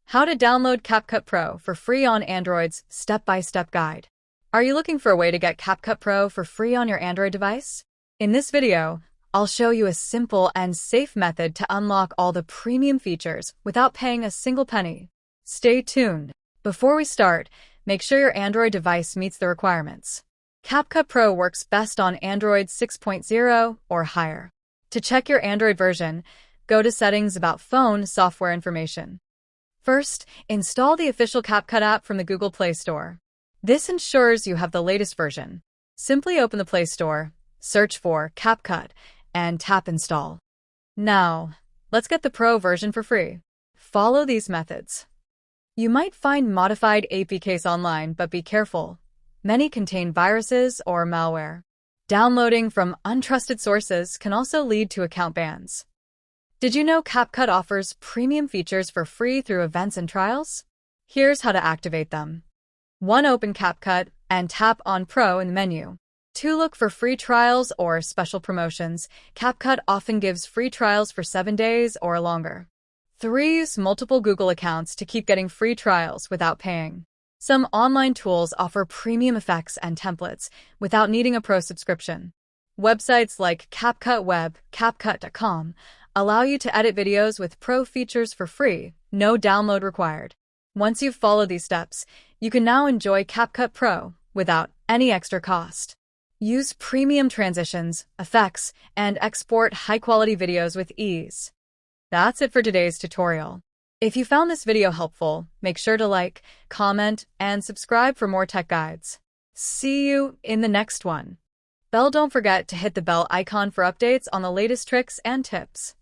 How to download CapCut Pro for free on Android's step-by-step guide. Are you looking for a way to get CapCut Pro for free on your Android device? In this video, I'll show you a simple and safe method to unlock all the premium features without paying a single penny. Stay tuned. Before we start, make sure your Android device meets the requirements. CapCut Pro works best on Android 6.0 or higher. To check your Android version, go to Settings, About Phone, Software Information. First, install the official CapCut app from the Google Play Store. This ensures you have the latest version. Simply open the Play Store, search for CapCut, and tap Install. Now, let's get the Pro version for free. Follow these methods. You might find modified APKs online, but be careful. Many contain viruses or malware. Downloading from untrusted sources can also lead to account bans. Did you know CapCut offers premium features for free through events and trials? Here's how to activate them. 1. Open CapCut and tap on Pro in the menu. 2. Look for free trials or special promotions. CapCut often gives free trials for 7 days or longer. 3. Use multiple Google accounts to keep getting free trials without paying. Some online tools offer premium effects and templates without needing a pro subscription. Websites like CapCut Web, CapCut.com, allow you to edit videos with pro features for free, no download required. Once you've followed these steps, you can now enjoy CapCut Pro without any extra cost. Use premium transitions, effects, and export high-quality videos with ease. That's it for today's tutorial. If you found this video helpful, make sure to like, comment, and subscribe for more tech guides. See you in the next one. Don't forget to hit the bell icon for updates on the latest tricks and tips.